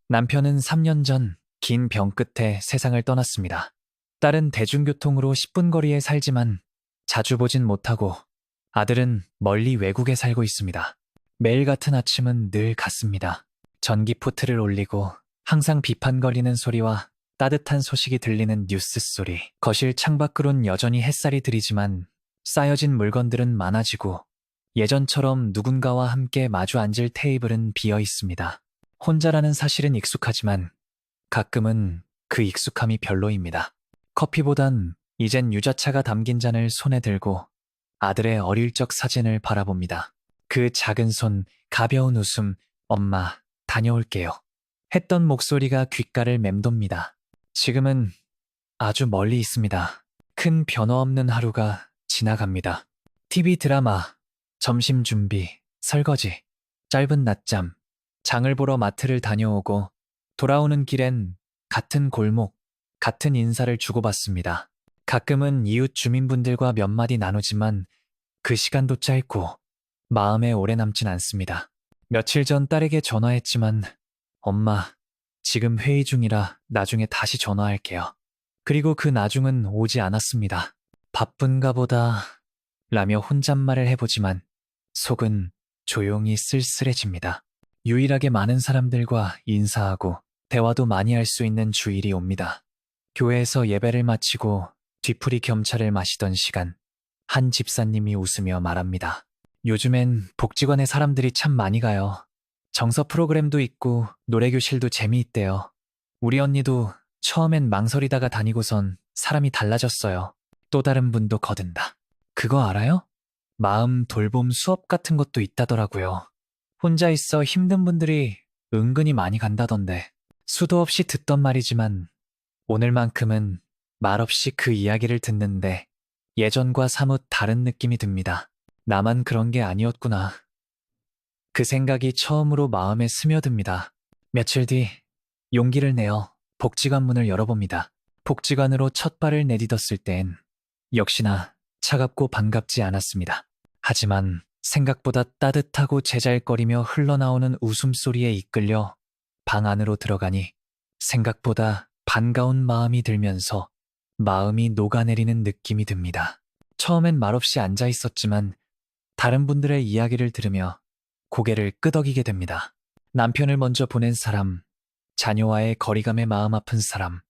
남편은 3년 전 긴 병 끝에 세상을 떠났습니다. 딸은 대중교통으로 10분 거리에 살지만 자주 보진 못하고 아들은 멀리 외국에 살고 있습니다. 매일 같은 아침은 늘 같습니다. 전기포트를 올리고 항상 비판거리는 소리와 따뜻한 소식이 들리는 뉴스 소리. 거실 창밖으론 여전히 햇살이 들이지만 쌓여진 물건들은 많아지고 예전처럼 누군가와 함께 마주 앉을 테이블은 비어 있습니다. 혼자라는 사실은 익숙하지만 가끔은 그 익숙함이 별로입니다. 커피보단 이젠 유자차가 담긴 잔을 손에 들고 아들의 어릴 적 사진을 바라봅니다. 그 작은 손, 가벼운 웃음, 엄마, 다녀올게요. 했던 목소리가 귓가를 맴돕니다. 지금은 아주 멀리 있습니다. 큰 변화 없는 하루가 지나갑니다. TV 드라마, 점심 준비, 설거지, 짧은 낮잠, 장을 보러 마트를 다녀오고 돌아오는 길엔 같은 골목, 같은 인사를 주고받습니다. 가끔은 이웃 주민분들과 몇 마디 나누지만 그 시간도 짧고 마음에 오래 남진 않습니다. 며칠 전 딸에게 전화했지만 엄마, 지금 회의 중이라 나중에 다시 전화할게요. 그리고 그 나중은 오지 않았습니다. 바쁜가 보다 라며 혼잣말을 해보지만 속은 조용히 쓸쓸해집니다. 유일하게 많은 사람들과 인사하고 대화도 많이 할 수 있는 주일이 옵니다. 교회에서 예배를 마치고 뒤풀이 겸차를 마시던 시간, 한 집사님이 웃으며 말합니다. 요즘엔 복지관에 사람들이 참 많이 가요. 정서 프로그램도 있고 노래교실도 재미있대요. 우리 언니도 처음엔 망설이다가 다니고선 사람이 달라졌어요. 또 다른 분도 거든다. 그거 알아요? 마음 돌봄 수업 같은 것도 있다더라고요. 혼자 있어 힘든 분들이 은근히 많이 간다던데. 수도 없이 듣던 말이지만 오늘만큼은 말없이 그 이야기를 듣는데 예전과 사뭇 다른 느낌이 듭니다. 나만 그런 게 아니었구나. 그 생각이 처음으로 마음에 스며듭니다. 며칠 뒤 용기를 내어 복지관 문을 열어봅니다. 복지관으로 첫 발을 내딛었을 땐 역시나 차갑고 반갑지 않았습니다. 하지만 생각보다 따뜻하고 제잘거리며 흘러나오는 웃음소리에 이끌려 방 안으로 들어가니 생각보다 반가운 마음이 들면서 마음이 녹아내리는 느낌이 듭니다. 처음엔 말없이 앉아 있었지만 다른 분들의 이야기를 들으며 고개를 끄덕이게 됩니다. 남편을 먼저 보낸 사람, 자녀와의 거리감에 마음 아픈 사람,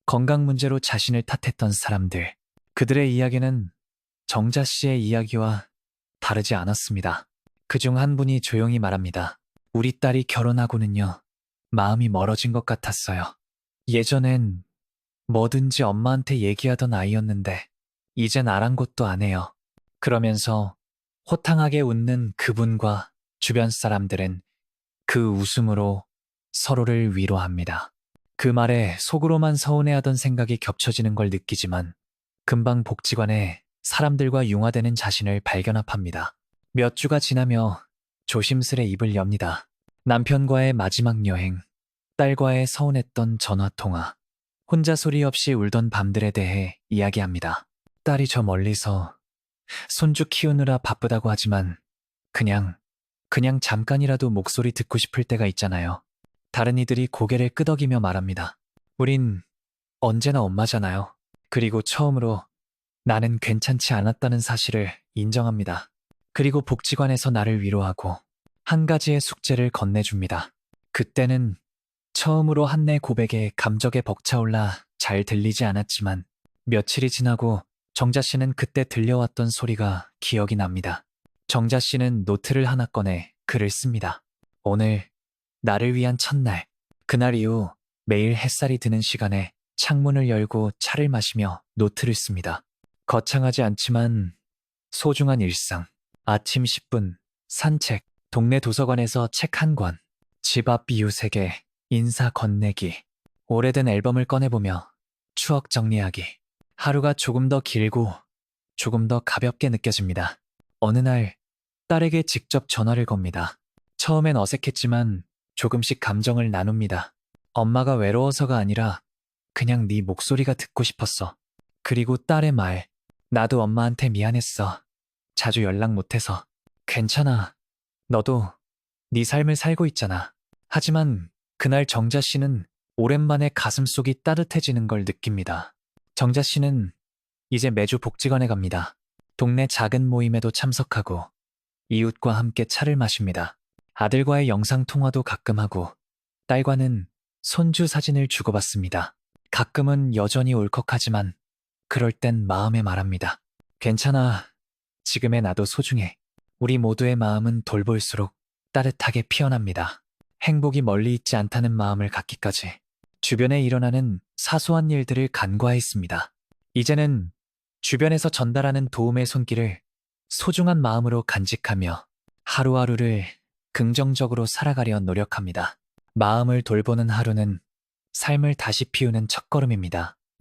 건강 문제로 자신을 탓했던 사람들, 그들의 이야기는 정자 씨의 이야기와 다르지 않았습니다. 그중 한 분이 조용히 말합니다. 우리 딸이 결혼하고는요, 마음이 멀어진 것 같았어요. 예전엔 뭐든지 엄마한테 얘기하던 아이였는데, 이젠 아랑곳도 안 해요. 그러면서 호탕하게 웃는 그분과 주변 사람들은 그 웃음으로 서로를 위로합니다. 그 말에 속으로만 서운해하던 생각이 겹쳐지는 걸 느끼지만 금방 복지관에 사람들과 융화되는 자신을 발견합니다. 몇 주가 지나며 조심스레 입을 엽니다. 남편과의 마지막 여행, 딸과의 서운했던 전화통화, 혼자 소리 없이 울던 밤들에 대해 이야기합니다. 딸이 저 멀리서 손주 키우느라 바쁘다고 하지만 그냥 잠깐이라도 목소리 듣고 싶을 때가 있잖아요. 다른 이들이 고개를 끄덕이며 말합니다. 우린 언제나 엄마잖아요. 그리고 처음으로 나는 괜찮지 않았다는 사실을 인정합니다. 그리고 복지관에서 나를 위로하고 한 가지의 숙제를 건네줍니다. 그때는 처음으로 한내 고백에 감정에 벅차올라 잘 들리지 않았지만 며칠이 지나고 정자 씨는 그때 들려왔던 소리가 기억이 납니다. 정자 씨는 노트를 하나 꺼내 글을 씁니다. 오늘 나를 위한 첫날. 그날 이후 매일 햇살이 드는 시간에 창문을 열고 차를 마시며 노트를 씁니다. 거창하지 않지만 소중한 일상. 아침 10분, 산책, 동네 도서관에서 책 한 권, 집 앞 이웃에게 인사 건네기, 오래된 앨범을 꺼내보며 추억 정리하기. 하루가 조금 더 길고 조금 더 가볍게 느껴집니다. 어느 날 딸에게 직접 전화를 겁니다. 처음엔 어색했지만 조금씩 감정을 나눕니다. 엄마가 외로워서가 아니라 그냥 네 목소리가 듣고 싶었어. 그리고 딸의 말, 나도 엄마한테 미안했어. 자주 연락 못해서. 괜찮아. 너도 네 삶을 살고 있잖아. 하지만 그날 정자 씨는 오랜만에 가슴속이 따뜻해지는 걸 느낍니다. 정자 씨는 이제 매주 복지관에 갑니다. 동네 작은 모임에도 참석하고 이웃과 함께 차를 마십니다. 아들과의 영상통화도 가끔 하고 딸과는 손주 사진을 주고받습니다. 가끔은 여전히 울컥하지만 그럴 땐 마음에 말합니다. 괜찮아. 지금의 나도 소중해. 우리 모두의 마음은 돌볼수록 따뜻하게 피어납니다. 행복이 멀리 있지 않다는 마음을 갖기까지 주변에 일어나는 사소한 일들을 간과했습니다. 이제는 주변에서 전달하는 도움의 손길을 소중한 마음으로 간직하며 하루하루를 긍정적으로 살아가려 노력합니다. 마음을 돌보는 하루는 삶을 다시 피우는 첫걸음입니다.